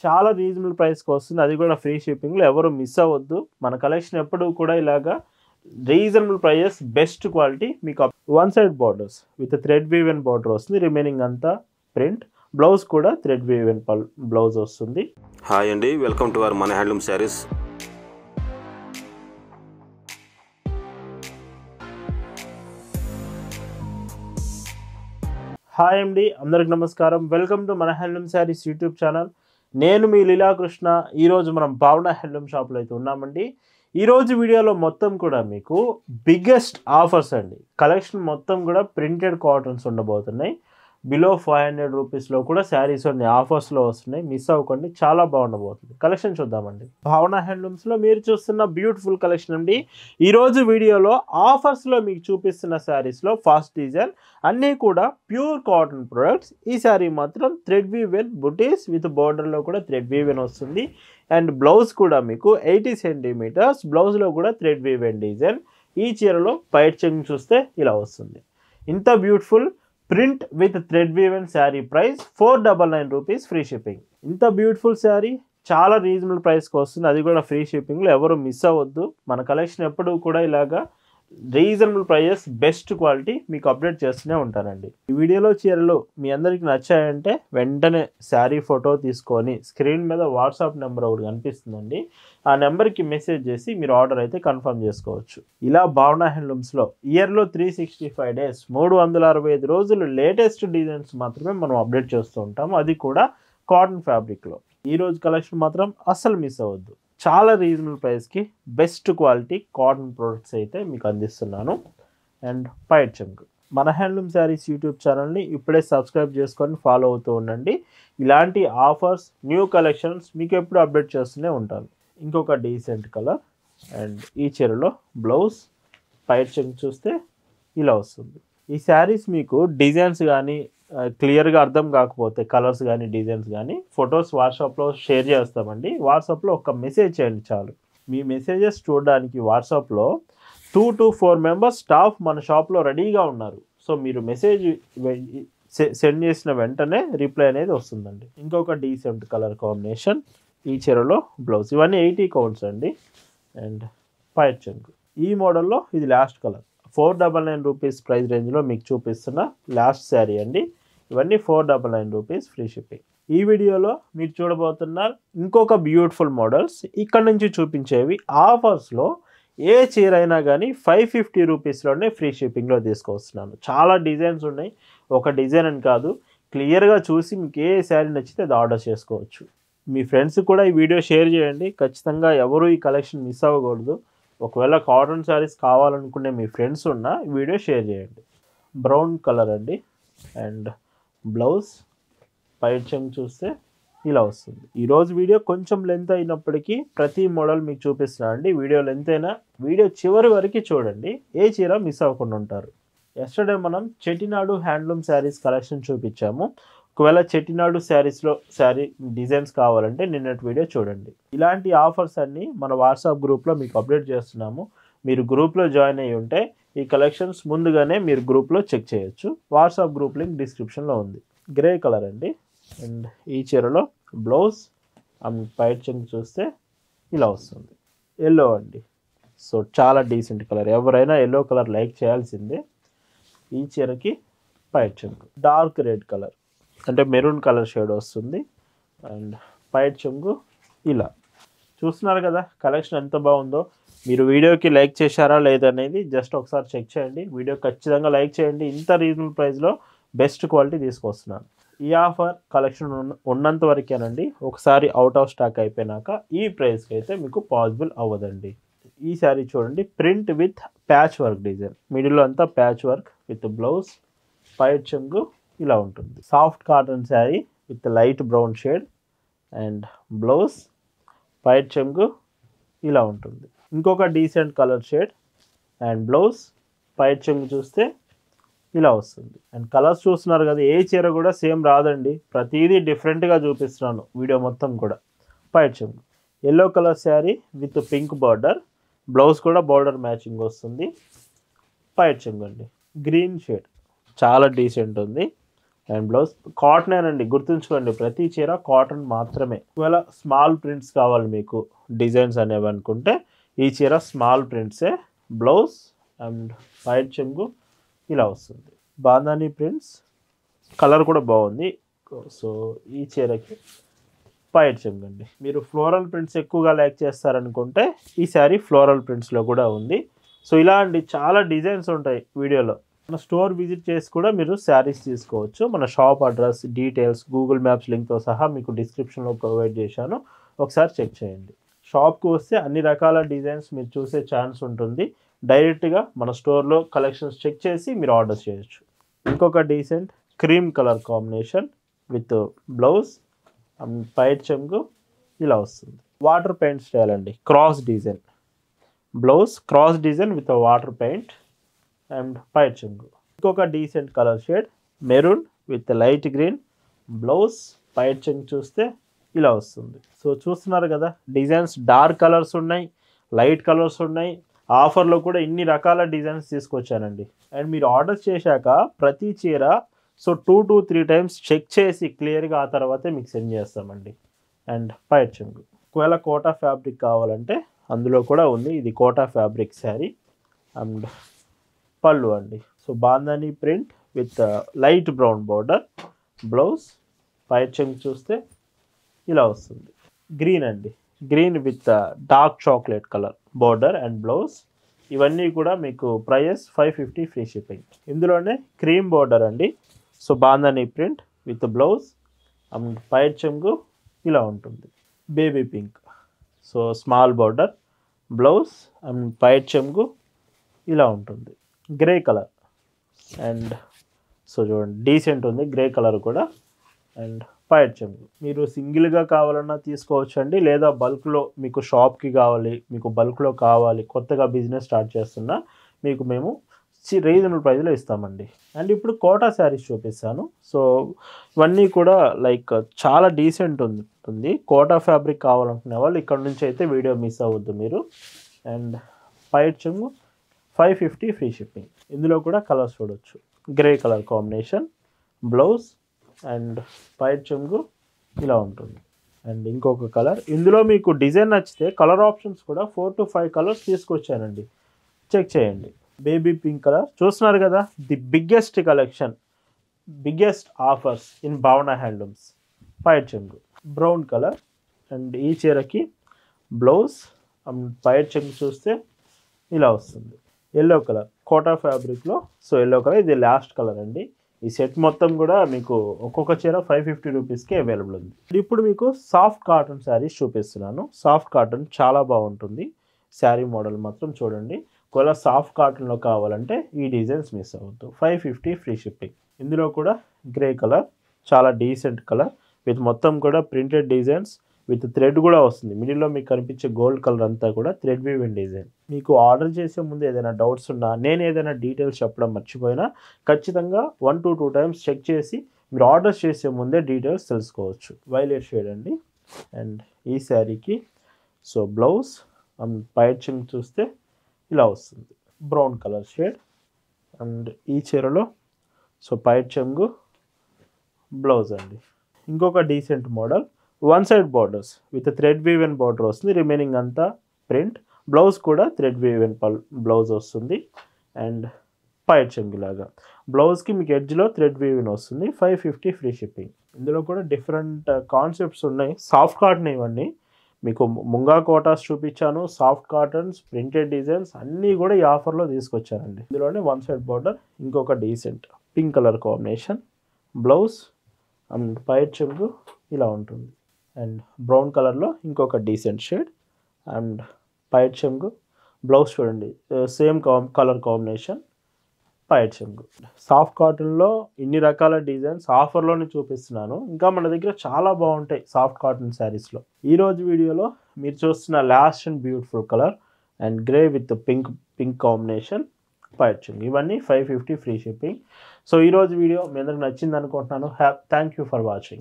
చాలా రీజనబుల్ ప్రైస్‌కి వస్తుంది. అది కూడా ఫ్రీ షిప్పింగ్‌లో. ఎవరు మిస్ అవ్వద్దు. మన కలెక్షన్ ఎప్పుడూ కూడా ఇలాగా రీజనబుల్ ప్రైజెస్, బెస్ట్ క్వాలిటీ. మీకు one side borders with thread woven border వస్తుంది. రిమైనింగ్ అంతా ప్రింట్. బ్లౌజ్ కూడా థ్రెడ్ వీవెన్ బ్లౌజ్ వస్తుంది. హాయ్ అండి, వెల్కమ్ టు అవర్ మన హ్యాండ్లూమ్ శారీస్. హాయ్ అండి, అందరికి నమస్కారం. వెల్కమ్ టు మన హ్యాండ్లూమ్ శారీస్ యూట్యూబ్ ఛానల్. నేను మీ లీలాకృష్ణ. ఈరోజు మనం భావన హ్యాండ్లూమ్ షాప్లో అయితే ఉన్నామండి. ఈరోజు వీడియోలో మొత్తం కూడా మీకు బిగ్గెస్ట్ ఆఫర్స్ అండి. కలెక్షన్ మొత్తం కూడా ప్రింటెడ్ కాటన్స్ ఉండబోతున్నాయి. బిలో 500 రూపీస్లో కూడా శారీస్ అన్ని ఆఫర్స్లో వస్తున్నాయి. మిస్ అవ్వకండి, చాలా బాగుండబోతుంది. కలెక్షన్ చూద్దామండి. భావన హ్యాండ్లూమ్స్లో మీరు చూస్తున్న బ్యూటిఫుల్ కలెక్షన్ అండి. ఈరోజు వీడియోలో ఆఫర్స్లో మీకు చూపిస్తున్న శారీస్లో ఫస్ట్ డిజైన్ అన్నీ కూడా ప్యూర్ కాటన్ ప్రొడక్ట్స్. ఈ శారీ మాత్రం థ్రెడ్ వీవెన్ బుటీస్ విత్ బోర్డర్లో కూడా థ్రెడ్ వీవెన్ వస్తుంది. అండ్ బ్లౌజ్ కూడా మీకు 80 సెంటీమీటర్స్ బ్లౌజ్లో కూడా థ్రెడ్ వీవెన్ డిజైన్. ఈ చీరలో పైట్ చెంగ్ చూస్తే ఇలా వస్తుంది. ఇంత beautiful print with thread woven sari price 499 rupees free shipping. ఇంత బ్యూటిఫుల్ శారీ చాలా రీజనబుల్ ప్రైస్కి వస్తుంది. అది కూడా ఫ్రీ షిప్పింగ్లో. ఎవరు మిస్ అవ్వద్దు. మన కలెక్షన్ ఎప్పుడూ కూడా ఇలాగా రీజనబుల్ ప్రైజెస్, బెస్ట్ క్వాలిటీ మీకు అప్డేట్ చేస్తూనే ఉంటానండి. ఈ వీడియోలో చీరలు మీ అందరికి నచ్చాయంటే వెంటనే శారీ ఫోటో తీసుకొని స్క్రీన్ మీద వాట్సాప్ నెంబర్ ఒకటి కనిపిస్తుందండి. ఆ నెంబర్కి మెసేజ్ చేసి మీరు ఆర్డర్ అయితే కన్ఫర్మ్ చేసుకోవచ్చు. ఇలా భావన హ్యాండ్లూమ్స్లో ఇయర్లో 365 డేస్ 365 రోజులు లేటెస్ట్ డిజైన్స్ మాత్రమే మనం అప్డేట్ చేస్తూ ఉంటాము. అది కూడా కాటన్ ఫ్యాబ్రిక్లో. ఈరోజు కలెక్షన్ మాత్రం అస్సలు మిస్ అవ్వద్దు. చాలా రీజనబుల్ ప్రైస్కి బెస్ట్ క్వాలిటీ కాటన్ ప్రొడక్ట్స్ అయితే మీకు అందిస్తున్నాను. అండ్ పైట్ చెంగ్. మన హ్యాండ్లూమ్ శారీస్ యూట్యూబ్ ఛానల్ని ఇప్పుడే సబ్స్క్రైబ్ చేసుకొని ఫాలో అవుతూ ఉండండి. ఇలాంటి ఆఫర్స్, న్యూ కలెక్షన్స్ మీకు ఎప్పుడు అప్డేట్ చేస్తూనే ఉంటాను. ఇంకొక డీసెంట్ కలర్. అండ్ ఈ చీరలో బ్లౌజ్ పైట్ చెంగ్ చూస్తే ఇలా వస్తుంది. ఈ శారీస్ మీకు డిజైన్స్ కానీ క్లియర్గా అర్థం కాకపోతే, కలర్స్ కానీ డిజైన్స్ కానీ ఫొటోస్ వాట్సాప్లో షేర్ చేస్తామండి. వాట్సాప్లో ఒక మెసేజ్ చేయండి చాలు. మీ మెసేజెస్ చూడడానికి వాట్సాప్లో 2 to 4 మెంబర్స్ స్టాఫ్ మన షాప్లో రెడీగా ఉన్నారు. సో మీరు మెసేజ్ సెండ్ చేసిన వెంటనే రిప్లై అనేది వస్తుందండి. ఇంకొక డీసెంట్ కలర్ కాంబినేషన్. ఈ చీరలో బ్లౌజ్. ఇవన్నీ 80 కౌంట్స్ అండి. అండ్ పైట్ చెంగ్. ఈ మోడల్లో ఇది లాస్ట్ కలర్. 499 రూపీస్ ప్రైస్ రేంజ్లో మీకు చూపిస్తున్న లాస్ట్ శారీ అండి. ఇవన్నీ 499 రూపీస్ ఫ్రీ షిప్పింగ్. ఈ వీడియోలో మీరు చూడబోతున్న ఇంకొక బ్యూటిఫుల్ మోడల్స్. ఇక్కడ నుంచి చూపించేవి ఆఫర్స్లో ఏ చీర అయినా కానీ 550 రూపీస్లోనే ఫ్రీ షిప్పింగ్లో తీసుకొస్తున్నాను. చాలా డిజైన్స్ ఉన్నాయి. ఒక డిజైన్ అని కాదు, క్లియర్గా చూసి మీకు ఏ శారీ నచ్చితే అది ఆర్డర్ చేసుకోవచ్చు. మీ ఫ్రెండ్స్ కూడా ఈ వీడియో షేర్ చేయండి. ఖచ్చితంగా ఎవరు ఈ కలెక్షన్ మిస్ అవ్వకూడదు. ఒకవేళ కాటన్ శారీస్ కావాలనుకునే మీ ఫ్రెండ్స్ ఉన్న ఈ వీడియో షేర్ చేయండి. బ్రౌన్ కలర్ అండి. అండ్ బ్లౌజ్ పైట్ చెంగ్ చూస్తే ఇలా వస్తుంది. ఈరోజు వీడియో కొంచెం లెంత్ అయినప్పటికీ ప్రతి మోడల్ మీకు చూపిస్తున్నాను అండి. వీడియో లెంత్ అయినా వీడియో చివరి వరకు చూడండి. ఏ చీర మిస్ అవ్వకుండా ఉంటారు. ఎస్టర్డే మనం చెట్టినాడు హ్యాండ్లూమ్ శారీస్ కలెక్షన్ చూపించాము. ఒకవేళ చెట్టినాడు శారీస్లో శారీ డిజైన్స్ కావాలంటే నిన్నటి వీడియో చూడండి. ఇలాంటి ఆఫర్స్ అన్నీ మన వాట్సాప్ గ్రూప్లో మీకు అప్డేట్ చేస్తున్నాము. మీరు గ్రూప్లో జాయిన్ అయ్యి ఉంటే ఈ కలెక్షన్స్ ముందుగానే మీరు గ్రూప్లో చెక్ చేయొచ్చు. వాట్సాప్ గ్రూప్ లింక్ డిస్క్రిప్షన్లో ఉంది. గ్రే కలర్ అండి. అండ్ ఈ చీరలో బ్లౌజ్ అండ్ పైట్ చెంగ్ చూస్తే ఇలా వస్తుంది. ఎల్లో అండి. సో చాలా డీసెంట్ కలర్. ఎవరైనా ఎల్లో కలర్ లైక్ చేయాల్సిందే. ఈ చీరకి పైట్ చెంగ్. డార్క్ రెడ్ కలర్ అంటే మెరూన్ కలర్ షేడ్ వస్తుంది. అండ్ పైట్ చెంగు ఇలా చూస్తున్నారు కదా. కలెక్షన్ ఎంత బాగుందో. మీరు వీడియోకి లైక్ చేశారా లేదనేది జస్ట్ ఒకసారి చెక్ చేయండి. వీడియో ఖచ్చితంగా లైక్ చేయండి. ఇంత రీజనబుల్ ప్రైస్లో బెస్ట్ క్వాలిటీ తీసుకొస్తున్నాను. ఈ ఆఫర్ కలెక్షన్ ఉన్నంత వరకేనండి. ఒకసారి అవుట్ ఆఫ్ స్టాక్ అయిపోయినాక ఈ ప్రైస్కి అయితే మీకు పాసిబుల్ అవ్వదండి. ఈ శారీ చూడండి. Print with patch work design. మిడిల్లో అంతా ప్యాచ్ వర్క్ విత్ బ్లౌజ్. పైట్ చెంగు ఇలా ఉంటుంది. Soft cotton saree with light brown shade. And blouse పైట్ చెంగు ఇలా ఉంటుంది. ఇంకొక decent colour shade. And blouse పైట్ చెంగు చూస్తే ఇలా వస్తుంది. అండ్ కలర్స్ చూస్తున్నారు కదా. ఏ చీర కూడా సేమ్ రాదండి. ప్రతిదీ డిఫరెంట్గా చూపిస్తున్నాను వీడియో మొత్తం కూడా. పైట్ చెంగు. Yellow colour sari with pink border. Blouse కూడా బార్డర్ మ్యాచింగ్ వస్తుంది. పైట్ చెంగు అండి. గ్రీన్ షేడ్ చాలా డీసెంట్ ఉంది. అండ్ బ్లౌజ్ కాటన్ అండి, గుర్తుంచుకోండి ప్రతి చీర కాటన్ మాత్రమే. ఒకవేళ స్మాల్ ప్రింట్స్ కావాలి మీకు డిజైన్స్ అనేవి అనుకుంటే ఈ చీర స్మాల్ ప్రింట్సే. బ్లౌజ్ అండ్ వైట్ చెంగు ఇలా వస్తుంది. బాందాని ప్రింట్స్, కలర్ కూడా బాగుంది. సో ఈ చీరకి వైట్ చెంగు అండి. మీరు ఫ్లోరల్ ప్రింట్స్ ఎక్కువగా లైక్ చేస్తారనుకుంటే ఈ శారీ ఫ్లోరల్ ప్రింట్స్లో కూడా ఉంది. సో ఇలా అండి చాలా డిజైన్స్ ఉంటాయి వీడియోలో. మన స్టోర్ విజిట్ చేసి కూడా మీరు శారీస్ తీసుకోవచ్చు. మన shop address, details, Google Maps లింక్తో సహా మీకు డిస్క్రిప్షన్లో ప్రొవైడ్ చేశాను, ఒకసారి చెక్ చేయండి. షాప్కి వస్తే అన్ని రకాల డిజైన్స్ మీరు చూసే ఛాన్స్ ఉంటుంది. డైరెక్ట్గా మన స్టోర్లో కలెక్షన్స్ చెక్ చేసి మీరు ఆర్డర్ చేయొచ్చు. ఇంకొక decent cream colour combination with blouse and white చెంగు ఇలా వస్తుంది. వాటర్ పెయింట్ స్టైల్ అండి, cross design. Blouse cross design with water paint and white చెంగు. ఇంకొక decent colour shade maroon with light green. Blouse white చెంగు చూస్తే ఇలా వస్తుంది. సో చూస్తున్నారు కదా, డిజైన్స్ డార్క్ కలర్స్ ఉన్నాయి, లైట్ కలర్స్ ఉన్నాయి. ఆఫర్లో కూడా ఇన్ని రకాల డిజైన్స్ తీసుకొచ్చానండి. అండ్ మీరు ఆర్డర్ చేశాక ప్రతి చీర సో 2 to 3 times చెక్ చేసి క్లియర్గా ఆ తర్వాతే మీకు సెండ్ చేస్తామండి. అండ్ వైట్ చెంగు. ఒకవేళ కోటా ఫ్యాబ్రిక్ కావాలంటే అందులో కూడా ఉంది. ఇది కోటా ఫ్యాబ్రిక్ శారీ. అండ్ పళ్ళు అండి, so bandhani print with light brown border. Blouse white చెంగు చూస్తే ఇలా వస్తుంది. గ్రీన్ అండి, green with dark chocolate colour border and blouse. ఇవన్నీ కూడా మీకు ప్రైస్ 550 ఫ్రీ షిప్పింగ్. ఇందులోనే క్రీమ్ బార్డర్ అండి. So bandhani print with blouse and white చెంగు ఇలా ఉంటుంది. Baby pink, so small border, blouse and white చెంగు ఇలా ఉంటుంది. గ్రే కలర్ అండ్ సో చూడండి డీసెంట్ ఉంది గ్రే కలర్ కూడా. అండ్ వైట్ చెంగు. మీరు సింగిల్గా కావాలన్నా తీసుకోవచ్చు అండి, లేదా బల్క్లో మీకు షాప్కి కావాలి, మీకు బల్క్లో కావాలి, కొత్తగా బిజినెస్ స్టార్ట్ చేస్తున్నా మీకు మేము రీజనబుల్ ప్రైస్లో ఇస్తామండి. అండ్ ఇప్పుడు కోటా శారీస్ చూపిస్తాను. సో ఇవన్నీ కూడా లైక్ చాలా డీసెంట్ ఉంటుంది. కోటా ఫ్యాబ్రిక్ కావాలనుకునే వాళ్ళు ఇక్కడ నుంచి అయితే వీడియో మిస్ అవ్వద్దు మీరు. అండ్ వైట్ చెంగు 550 ఫ్రీ షిప్పింగ్. ఇందులో కూడా కలర్స్ చూడొచ్చు. Grey colour combination, blouse and white చెంగు ఇలా ఉంటుంది. అండ్ ఇంకొక కలర్, ఇందులో మీకు డిజైన్ నచ్చితే కలర్ ఆప్షన్స్ కూడా 4 to 5 కలర్స్ తీసుకొచ్చానండి, చెక్ చేయండి. బేబీ పింక్ కలర్ చూస్తున్నారు కదా, the biggest collection, biggest offers in భావన హ్యాండ్లూమ్స్. వైట్ చెంగు. బ్రౌన్ కలర్ అండ్ ఈ చీరకి బ్లౌజ్ అండ్ వైట్ చెంగు చూస్తే ఇలా వస్తుంది. ఎల్లో కలర్ కోటా ఫ్యాబ్రిక్లో, సో ఎల్లో కలర్ ఇది లాస్ట్ కలర్ అండి. ఈ సెట్ మొత్తం కూడా మీకు ఒక్కొక్క చీర 550 రూపీస్కి అవైలబుల్ ఉంది. ఇప్పుడు మీకు సాఫ్ట్ కాటన్ శారీస్ చూపిస్తున్నాను. సాఫ్ట్ కాటన్ చాలా బాగుంటుంది. శారీ మోడల్ మాత్రం చూడండి. ఒకవేళ సాఫ్ట్ కాటన్లో కావాలంటే ఈ డిజైన్స్ మిస్ అవ్వద్దు. 550 ఫ్రీ షిప్పింగ్. ఇందులో కూడా గ్రే కలర్ చాలా డీసెంట్ కలర్ విత్ మొత్తం కూడా ప్రింటెడ్ డిజైన్స్ విత్ థ్రెడ్ కూడా వస్తుంది. మిడిల్లో మీకు కనిపించే గోల్డ్ కలర్ అంతా కూడా థ్రెడ్ వీవింగ్ డిజైన్. మీకు ఆర్డర్ చేసే ముందు ఏదైనా డౌట్స్ ఉన్నా, నేను ఏదైనా డీటెయిల్స్ చెప్పడం మర్చిపోయినా ఖచ్చితంగా 1 to 2 times చెక్ చేసి మీరు ఆర్డర్ చేసే ముందే డీటెయిల్స్ తెలుసుకోవచ్చు. వైలెట్ షేడ్ అండి. అండ్ ఈ శారీకి సో బ్లౌజ్ అండ్ వైట్ చెంగు చూస్తే ఇలా వస్తుంది. Brown colour shade. అండ్ ఈ చీరలో సో వైట్ చెంగు, బ్లౌజ్ అండి. ఇంకొక decent model, one side borders with thread woven border వస్తుంది, రిమైనింగ్ అంతా ప్రింట్. బ్లౌజ్ కూడా థ్రెడ్ వీవెన్ బ్లౌజ్ వస్తుంది. అండ్ వైట్ చెంగు లాగా బ్లౌజ్కి మీకు ఎడ్జ్లో థ్రెడ్ వీవెన్ వస్తుంది. 550 ఫ్రీ షిప్పింగ్. ఇందులో కూడా డిఫరెంట్ కాన్సెప్ట్స్ ఉన్నాయి. సాఫ్ట్ కాటన్ ఇవన్నీ మీకు ముంగా కోటాస్ చూపించాను, సాఫ్ట్ కాటన్స్, ప్రింటెడ్ డిజైన్స్ అన్నీ కూడా ఈ ఆఫర్లో తీసుకొచ్చానండి. ఇందులోనే వన్ సైడ్ బార్డర్, ఇంకొక decent pink colour combination, blouse and white చెంగు ఇలా ఉంటుంది. అండ్ బ్రౌన్ కలర్లో ఇంకొక డీసెంట్ షేడ్ అండ్ వైట్ చెంగు. బ్లౌజ్ చూడండి సేమ్ కలర్ కాంబినేషన్, వైట్ చెంగు. సాఫ్ట్ కాటన్లో ఇన్ని రకాల డిజైన్స్ ఆఫర్లోనే చూపిస్తున్నాను. ఇంకా మన దగ్గర చాలా బాగుంటాయి సాఫ్ట్ కాటన్ శారీస్లో. ఈరోజు వీడియోలో మీరు చూస్తున్న last and beautiful colour and grey with pink combination, white చెంగు. ఇవన్నీ 550 ఫ్రీ షిప్పింగ్. సో ఈరోజు వీడియో మీ అందరికి నచ్చింది అనుకుంటున్నాను. Thank you for watching.